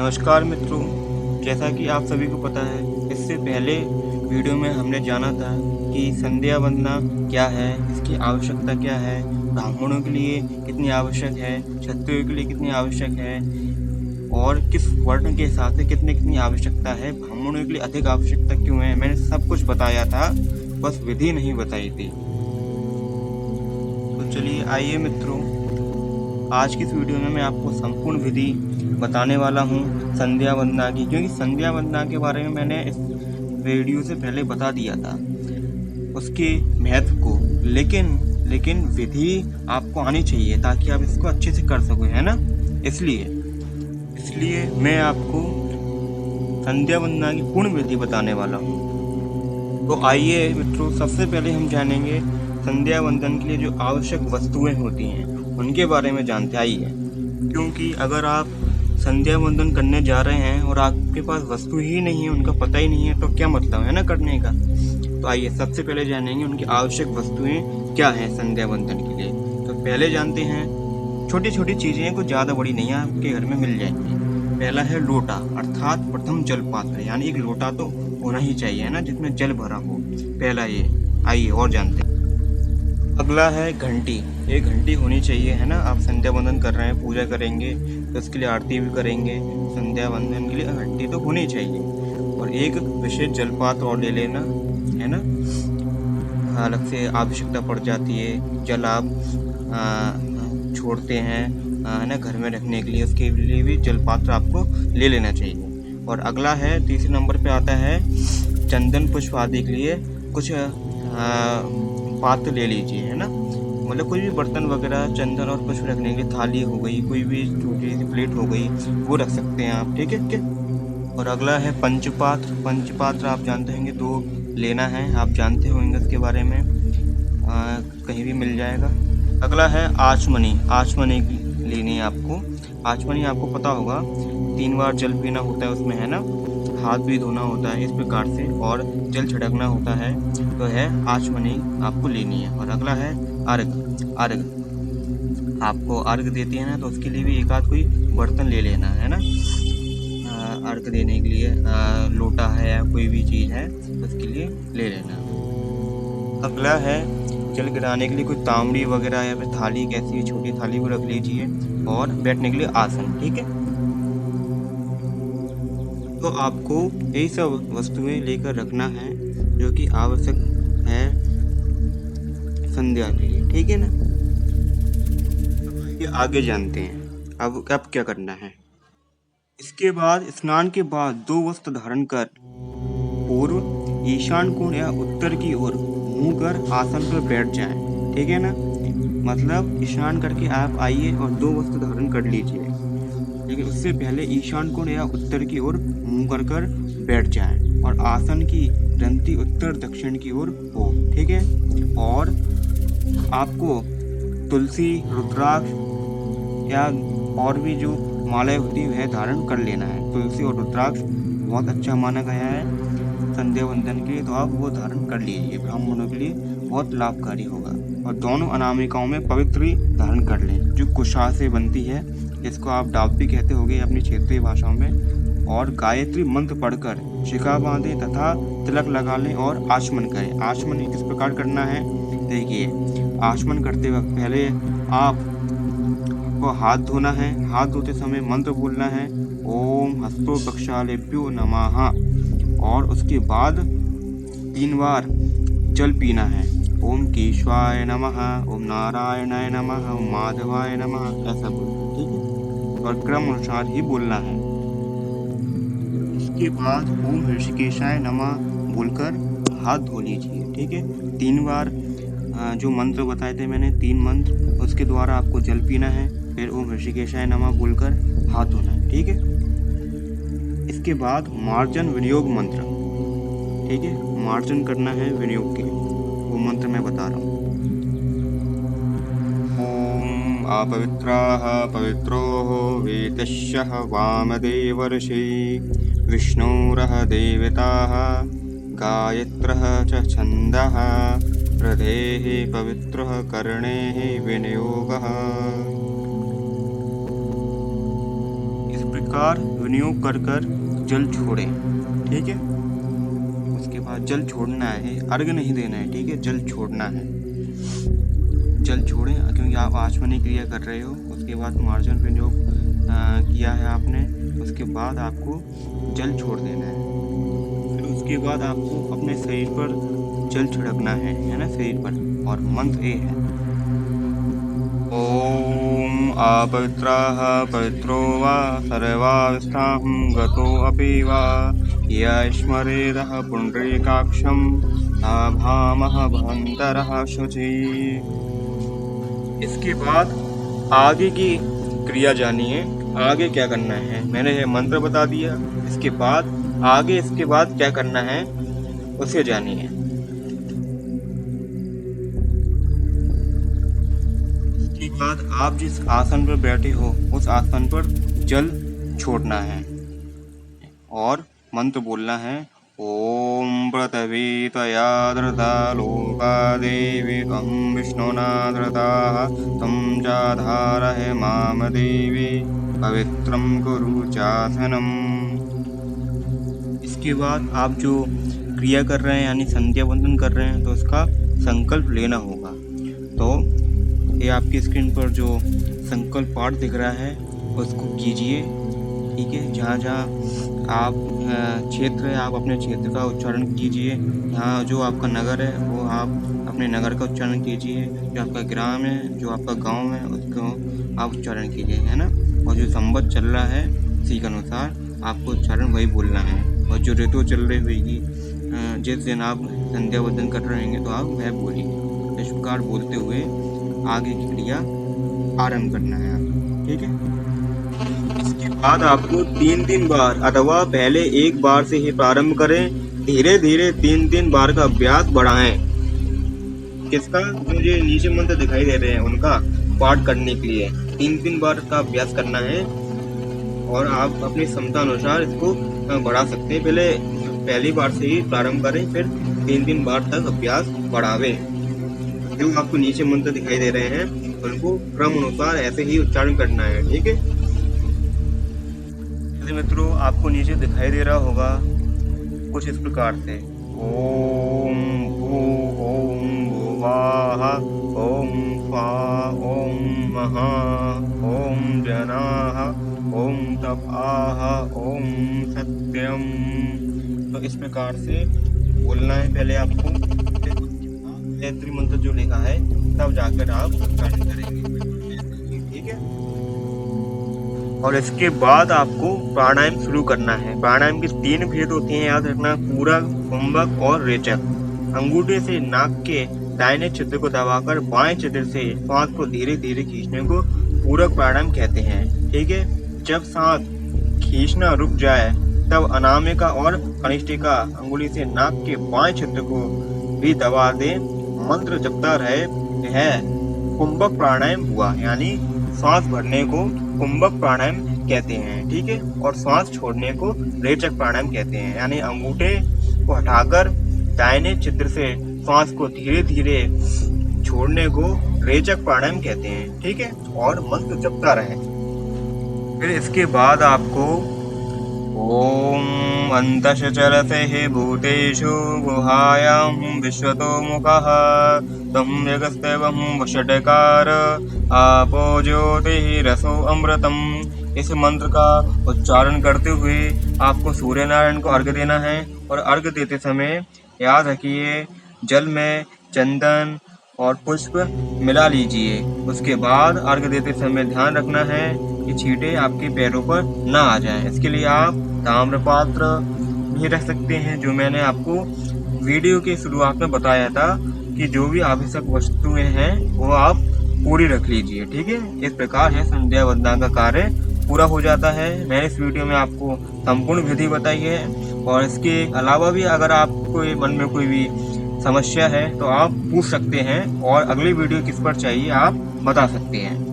नमस्कार मित्रों, जैसा कि आप सभी को पता है, इससे पहले वीडियो में हमने जाना था कि संध्या वंदना क्या है, इसकी आवश्यकता क्या है, ब्राह्मणों के लिए कितनी आवश्यक है, क्षत्रियों के लिए कितनी आवश्यक है और किस वर्ण के हिसाब से कितनी आवश्यकता है, ब्राह्मणों के लिए अधिक आवश्यकता क्यों है। मैंने सब कुछ बताया था, बस विधि नहीं बताई थी। तो चलिए आइए मित्रों, आज की इस वीडियो में मैं आपको संपूर्ण विधि बताने वाला हूँ संध्या वंदना की, क्योंकि संध्या वंदना के बारे में मैंने इस वीडियो से पहले बता दिया था उसके महत्व को। लेकिन विधि आपको आनी चाहिए ताकि आप इसको अच्छे से कर सको, है ना। इसलिए मैं आपको संध्या वंदना की पूर्ण विधि बताने वाला हूँ। तो आइए मित्रों, सबसे पहले हम जानेंगे संध्या वंदन के लिए जो आवश्यक वस्तुएं होती हैं उनके बारे में जानते आइए। क्योंकि अगर आप संध्या वंदन करने जा रहे हैं और आपके पास वस्तु ही नहीं है, उनका पता ही नहीं है, तो क्या मतलब है ना करने का। तो आइए सबसे पहले जानेंगे उनकी आवश्यक वस्तुएं क्या हैं संध्या वंदन के लिए। तो पहले जानते हैं, छोटी छोटी चीज़ें, कुछ ज़्यादा बड़ी नहीं है, आपके घर में मिल जाएंगी। पहला है लोटा, अर्थात प्रथम जल पात्र, यानी एक लोटा तो होना ही चाहिए ना जिसमें जल भरा हो। पहला ये। आइए और जानते हैं। अगला है घंटी। एक घंटी होनी चाहिए, है ना। आप संध्या वंदन कर रहे हैं, पूजा करेंगे तो उसके लिए आरती भी करेंगे, संध्या वंदन के लिए घंटी तो होनी चाहिए। और एक विशेष जलपात्र और ले लेना, है ना। अलग से आवश्यकता पड़ जाती है, जल आप छोड़ते हैं, है ना, घर में रखने के लिए, उसके लिए भी जलपात्र आपको ले लेना चाहिए। और अगला है, तीसरे नंबर पे आता है चंदन पुष्प आदि के लिए कुछ पात्र ले लीजिए, है ना। मतलब कोई भी बर्तन वगैरह, चंदन और पुष्प रखने के लिए थाली हो गई, कोई भी छोटी सी प्लेट हो गई, वो रख सकते हैं आप, ठीक है क्या। और अगला है पंचपात्र। पंचपात्र आप जानते होंगे, 2 लेना है, आप जानते होंगे उसके बारे में, कहीं भी मिल जाएगा। अगला है आचमनी। आचमनी लेनी है आपको। आचमनी आपको पता होगा, 3 बार जल पीना होता है उसमें, है ना। हाथ भी धोना होता है इस प्रकार से, और जल छिड़कना होता है, तो है आचमनी आपको लेनी है। और अगला है अर्घ। अर्घ आपको अर्घ देती है ना, तो उसके लिए भी एक आध कोई बर्तन ले लेना, है ना। अर्घ देने के लिए लोटा है या कोई भी चीज़ है, उसके लिए ले लेना। अगला है जल गिराने के लिए कोई तांबड़ी वगैरह या फिर थाली, कैसी भी छोटी थाली को रख लीजिए। और बैठने के लिए आसन, ठीक है। तो आपको यही सब वस्तुएं लेकर रखना है जो कि आवश्यक है संध्या के लिए, ठीक है ना। ये आगे जानते हैं अब क्या करना है। इसके बाद स्नान के बाद 2 वस्त्र धारण कर पूर्व ईशान कोण या उत्तर की ओर मुंह कर आसन पर बैठ जाएं, ठीक है ना। मतलब ईशान करके आप आइए और 2 वस्त्र धारण कर लीजिए, लेकिन उससे पहले ईशान कोण या उत्तर की ओर मुंह कर बैठ जाएं और आसन की ग्रंथि उत्तर दक्षिण की ओर हो, ठीक है। और आपको तुलसी, रुद्राक्ष या और भी जो मालाएं होती है वह धारण कर लेना है। तुलसी और रुद्राक्ष बहुत अच्छा माना गया है संध्या वंदन के लिए, तो आप वो धारण कर लीजिए, ब्राह्मणों के लिए बहुत लाभकारी होगा। और दोनों अनामिकाओं में पवित्र धारण कर लें, जो कुशा से बनती है, इसको आप डाब भी कहते होंगे अपनी क्षेत्रीय भाषाओं में। और गायत्री मंत्र पढ़कर शिखा बांधें तथा तिलक लगा लें और आचमन करें। आचमन किस प्रकार करना है, देखिए। आचमन करते वक्त पहले आप को हाथ धोना है। हाथ धोते समय मंत्र बोलना है, ओम हस्तो प्रक्षालेभ्यो नमः। और उसके बाद 3 बार जल पीना है। ओम केशवाय नमः, ओम नारायणाय नमः, ओम माधवाय नमः, ऐसा बोलना, ठीक है। और क्रम अनुसार ही बोलना है। इसके बाद ओम ऋषिकेशाय नमः बोलकर हाथ धो लीजिए, ठीक है। 3 बार जो मंत्र बताए थे मैंने, 3 मंत्र, उसके द्वारा आपको जल पीना है। फिर ओम ऋषिकेशाय नमः बोलकर हाथ धोना है, ठीक है। इसके बाद मार्जन विनियोग मंत्र, ठीक है, मार्जन करना है विनियोग के, वो मंत्र मैं बता रहा हूँ। ओम अपवित्राः पवित्रोः वेतस्यः वामदेवर्षि विष्णोरः देवताः गायत्रः च छन्दः हृदेः पवित्रः कर्णेः विनियोगः। प्रकार विनियोग कर कर जल छोड़ें। ठीक है, उसके बाद जल छोड़ना है, अर्घ नहीं देना है। ठीक है, जल छोड़ना है, जल छोड़ें क्योंकि आप आचमनी क्रिया कर रहे हो। उसके बाद मार्जन विनियोग किया है आपने, उसके बाद आपको जल छोड़ देना है। फिर उसके बाद आपको अपने शरीर पर जल छिड़कना है ना, शरीर पर। और मंत्र ये है, ओम अपवित्राः पवित्रो वा सर्वावस्थां गतो अपि वा य स्मरेदः पुण्डरीकाक्षं भामः भवन्तरः शुचि। इसके बाद आगे की क्रिया जानिए, आगे क्या करना है। मैंने ये मंत्र बता दिया, इसके बाद क्या करना है उसे जानिए। इसके बाद आप जिस आसन पर बैठे हो उस आसन पर जल छोड़ना है और मंत्र बोलना है, ओम पृथ्वी त्वया धृता लोका देवी त्वं विष्णुना धृताः त्वं चाधारय माम देवी पवित्रं कुरु चासनम्। इसके बाद आप जो क्रिया कर रहे हैं यानी संध्या वंदन कर रहे हैं तो उसका संकल्प लेना होगा। तो ये आपकी स्क्रीन पर जो संकल्प पाठ दिख रहा है उसको कीजिए। ठीक है, जहाँ जहाँ आप क्षेत्र है आप अपने क्षेत्र का उच्चारण कीजिए। यहाँ जो आपका नगर है वो आप अपने नगर का उच्चारण कीजिए। जो आपका ग्राम है, जो आपका गांव है, उसको आप उच्चारण कीजिए, है ना। और जो संवत चल रहा है उसी के अनुसार आपको उच्चारण वही बोलना है। और जो ऋतु चल रही होगी जिस दिन आप संध्या वंदन कर रहे होंगे तो आप वह बोलिए। इस प्रकार बोलते हुए आगे की क्रिया आरंभ करना है आप। ठीक है, इसके बाद आपको 3 बार अथवा पहले एक बार से ही प्रारंभ करें। धीरे धीरे 3 बार का अभ्यास बढ़ाएं। किसका? मुझे नीचे मंत्र दिखाई दे रहे हैं उनका पाठ करने के लिए 3 बार का अभ्यास करना है। और आप अपनी क्षमता अनुसार इसको बढ़ा सकते हैं। पहली बार से ही प्रारंभ करें, फिर 3 बार तक अभ्यास बढ़ावे। जो आपको नीचे मंत्र दिखाई दे रहे हैं उनको क्रम अनुसार ऐसे ही उच्चारण करना है। ठीक है मित्रों, आपको नीचे दिखाई दे रहा होगा कुछ इस प्रकार से, ओम भू ओम भुवाः ओम स्वा ओम महा ओम जनाः ओम तपाः ओम सत्यम। तो इस प्रकार से बोलना है पहले आपको। गायत्री मंत्र जो लिखा है तब जाकर आप उच्चारण करेंगे। ठीक है, और इसके बाद आपको प्राणायाम शुरू करना है। प्राणायाम के 3 भेद होते हैं, याद रखना, पूरक, कुंभक और रेचक। अंगूठे से नाक के दाहिने छिद्र को दबाकर बाएं छिद्र से सांस को धीरे धीरे खींचने को पूरक प्राणायाम कहते हैं। ठीक है, जब सांस खींचना रुक जाए तब अनामिका और कनिष्ठिका अंगुली से नाक के बाएं छिद्र को भी दबा दे, मंत्र जपता रहे। यह कुंभक प्राणायाम हुआ, यानी सांस भरने को कुंभक प्राणायाम कहते हैं। ठीक है, और सांस छोड़ने को रेचक प्राणायाम कहते हैं, यानी अंगूठे को हटाकर दाहिने छिद्र से सांस को धीरे धीरे छोड़ने को रेचक प्राणायाम कहते हैं। ठीक है, और मंत्र जपता रहे। फिर इसके बाद आपको ओम अंतश चरते भूतेषु गुहायां विश्वतो मुखः तम यगस्तेवं वषटकार आपो ज्योतिः रसो अमृतम। इस मंत्र का उच्चारण करते हुए आपको सूर्य नारायण को अर्घ्य देना है। और अर्घ्य देते समय याद रखिए जल में चंदन और पुष्प मिला लीजिए। उसके बाद अर्घ्य देते समय ध्यान रखना है कि छींटे आपके पैरों पर ना आ जाएं। इसके लिए आप ताम्र पात्र भी रख सकते हैं, जो मैंने आपको वीडियो के शुरुआत में बताया था कि जो भी आवश्यक वस्तुएं हैं वो आप पूरी रख लीजिए। ठीक है, इस प्रकार है संध्या वंदना का कार्य पूरा हो जाता है। मैंने इस वीडियो में आपको संपूर्ण विधि बताई है। और इसके अलावा भी अगर आपको मन में कोई भी समस्या है तो आप पूछ सकते हैं और अगली वीडियो किस पर चाहिए आप बता सकते हैं।